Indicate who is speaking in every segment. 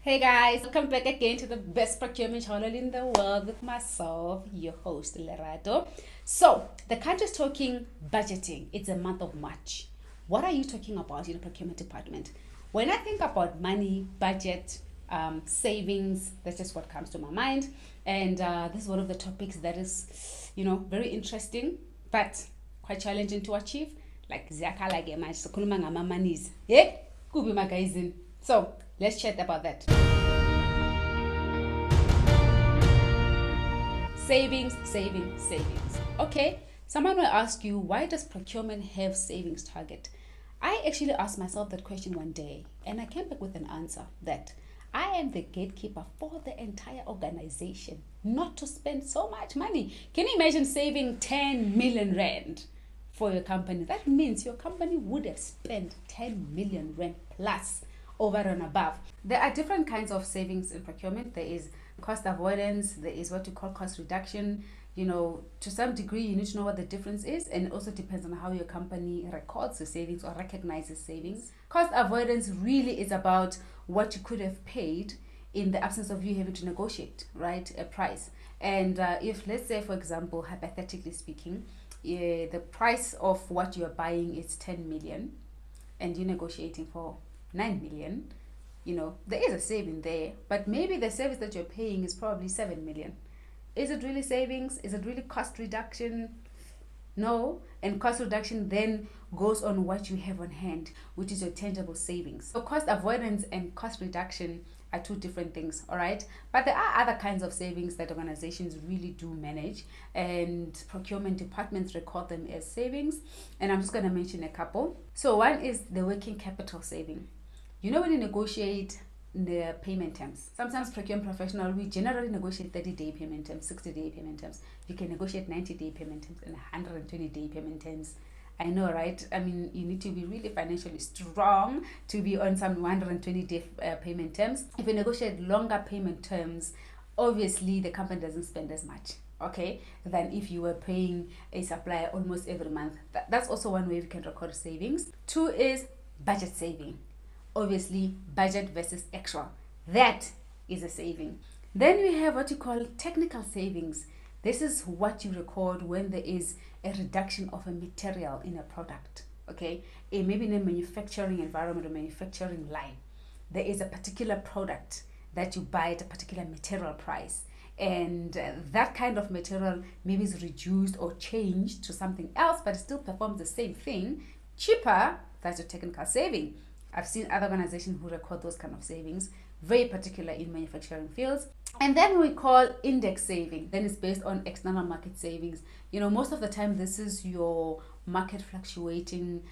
Speaker 1: Hey guys, welcome back again to the best procurement channel in the world with myself, your host Lerato. So, the country's talking budgeting. It's a month of March. What are you talking about in the procurement department? When I think about money, budget, savings, that's just what comes to my mind. And this is one of the topics that is, very interesting, but quite challenging to achieve. Like Zakala Gemach, Sokuluma Mamanis. Yeah, could be my guys in. So, let's chat about that. Savings, savings, savings. Okay, someone will ask you, why does procurement have savings target? I actually asked myself that question one day and I came back with an answer that I am the gatekeeper for the entire organization, not to spend so much money. Can you imagine saving 10 million rand for your company? That means your company would have spent 10 million rand plus over and above. There are different kinds of savings in procurement. There is cost avoidance, there is what you call cost reduction. To some degree you need to know what the difference is, and it also depends on how your company records the savings or recognizes savings. Cost avoidance really is about what you could have paid in the absence of you having to negotiate, right, a price. And if, let's say, for example, hypothetically speaking, the price of what you're buying is 10 million and you're negotiating for 9 million, there is a saving there, but maybe the service that you're paying is probably 7 million. Is it really savings? Is it really cost reduction? No. And cost reduction then goes on what you have on hand, which is your tangible savings. So cost avoidance and cost reduction are two different things, all right? But there are other kinds of savings that organizations really do manage, and procurement departments record them as savings. And I'm just going to mention a couple. So one is the working capital saving. When you negotiate the payment terms, sometimes procurement professional, we generally negotiate 30-day payment terms, 60-day payment terms. You can negotiate 90-day payment terms and 120-day payment terms. I know, right? I mean, you need to be really financially strong to be on some 120-day payment terms. If you negotiate longer payment terms, obviously the company doesn't spend as much, okay, than if you were paying a supplier almost every month. That's also one way we can record savings. Two is budget saving. Obviously, budget versus actual. That is a saving. Then we have what you call technical savings. This is what you record when there is a reduction of a material in a product. Okay, maybe in a manufacturing environment or manufacturing line, there is a particular product that you buy at a particular material price, and that kind of material maybe is reduced or changed to something else, but it still performs the same thing cheaper. That's a technical saving. I've seen other organizations who record those kind of savings, very particular in manufacturing fields. And then we call index saving. Then it's based on external market savings. Most of the time this is your market fluctuating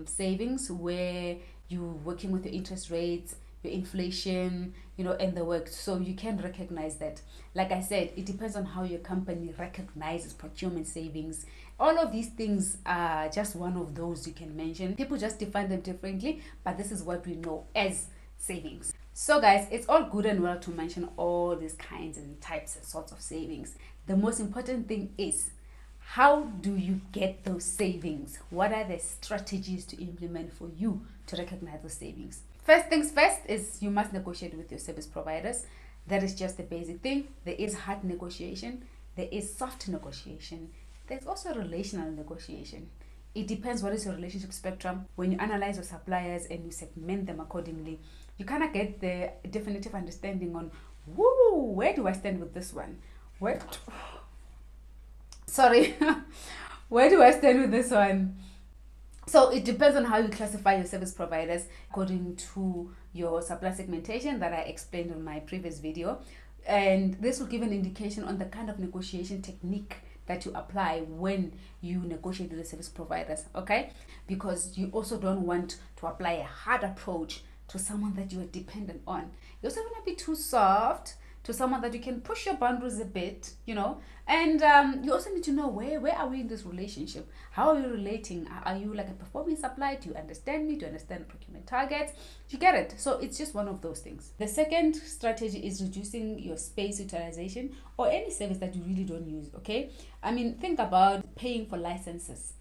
Speaker 1: savings, where you're working with your interest rates, your inflation, and the work. So you can recognize that. Like I said, it depends on how your company recognizes procurement savings. All of these things are just one of those you can mention. People just define them differently, but this is what we know as savings. So guys, it's all good and well to mention all these kinds and types and sorts of savings. The most important thing is, how do you get those savings? What are the strategies to implement for you to recognize those savings? First things first is you must negotiate with your service providers. That is just the basic thing. There is hard negotiation. There is soft negotiation. There's also relational negotiation. It depends what is your relationship spectrum. When you analyze your suppliers and you segment them accordingly, you kind of get the definitive understanding on, where do I stand with this one? Where do I stand with this one? So it depends on how you classify your service providers according to your supply segmentation that I explained in my previous video. And this will give an indication on the kind of negotiation technique that you apply when you negotiate with the service providers, okay? Because you also don't want to apply a hard approach to someone that you are dependent on. You also don't want to be too soft to someone that you can push your boundaries a bit, and you also need to know where are we in this relationship? How are you relating? Are you like a performing supplier? Do you understand me? Do you understand procurement targets? You get it? So it's just one of those things. The second strategy is reducing your space utilization or any service that you really don't use, okay? I mean, think about paying for licenses,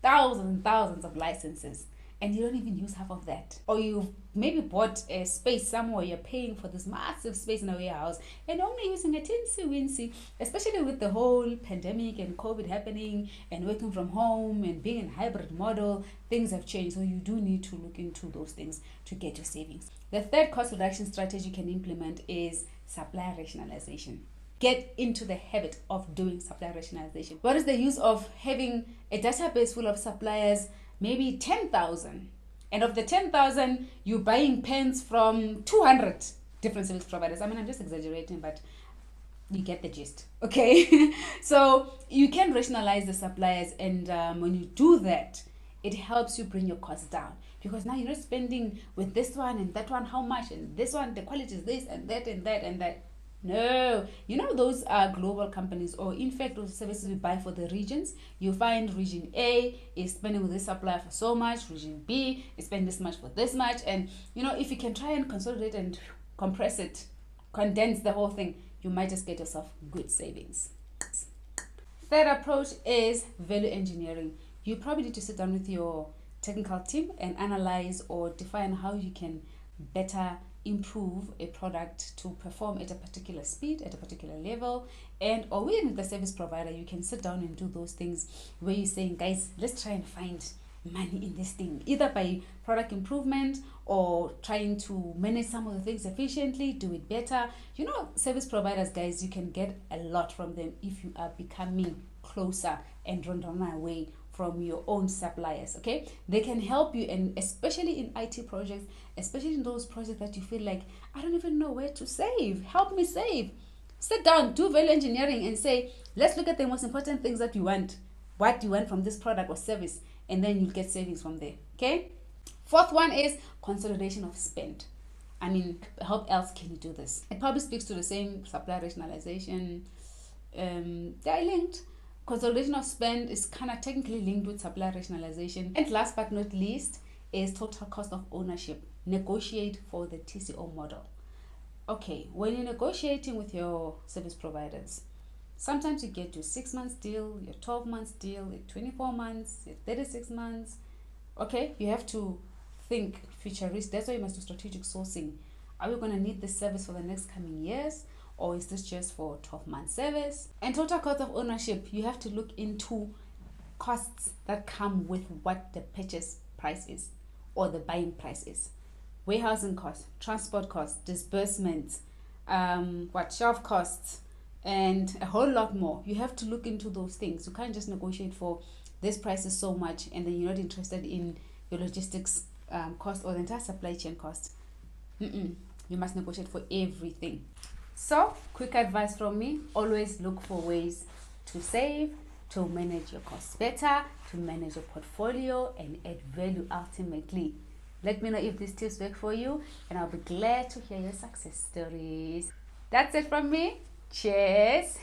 Speaker 1: thousands and thousands of licenses. and you don't even use half of that. Or you've maybe bought a space somewhere, you're paying for this massive space in a warehouse and only using a teensy weensy, especially with the whole pandemic and COVID happening and working from home and being in hybrid model, things have changed. So you do need to look into those things to get your savings. The third cost reduction strategy you can implement is supplier rationalization. Get into the habit of doing supplier rationalization. What is the use of having a database full of suppliers, maybe 10,000, and of the 10,000 you're buying pens from 200 different service providers? I mean, I'm just exaggerating, but you get the gist. Okay. So you can rationalize the suppliers, and when you do that, it helps you bring your costs down, because now you're not spending with this one and that one how much, and this one the quality is this and that and that and that. No, those are global companies, or in fact those services we buy for the regions. You find region A is spending with this supplier for so much, region B is spending this much for this much, and if you can try and consolidate and compress it, condense the whole thing, you might just get yourself good savings. Third approach is value engineering. You probably need to sit down with your technical team and analyze or define how you can better improve a product to perform at a particular speed, at a particular level, and or even with the service provider, you can sit down and do those things where you're saying, guys, let's try and find money in this thing, either by product improvement or trying to manage some of the things efficiently, do it better. Service providers, guys, you can get a lot from them if you are becoming closer and run away from your own suppliers. Okay, they can help you, and especially in IT projects, especially in those projects that you feel like, I don't even know where to save, help me save. Sit down, do value engineering and say, let's look at the most important things that you want, what you want from this product or service, and then you'll get savings from there. Okay, fourth one is consolidation of spend. I mean, how else can you do this? It probably speaks to the same supplier rationalization. They're linked. Consolidation of spend is kind of technically linked with supplier rationalization. And last but not least is total cost of ownership. Negotiate for the TCO model. Okay, when you're negotiating with your service providers, sometimes you get your 6 months deal, your 12 months deal, your 24 months, your 36 months. Okay, you have to think futurist. That's why you must do strategic sourcing. Are we going to need this service for the next coming years? Or is this just for 12-month service? And total cost of ownership, you have to look into costs that come with what the purchase price is or the buying price is. Warehousing costs, transport costs, disbursements, shelf costs, and a whole lot more. You have to look into those things. You can't just negotiate for this price is so much and then you're not interested in your logistics cost or the entire supply chain cost. You must negotiate for everything. So, quick advice from me, always look for ways to save, to manage your costs better, to manage your portfolio, and add value ultimately. Let me know if these tips work for you, and I'll be glad to hear your success stories. That's it from me. Cheers!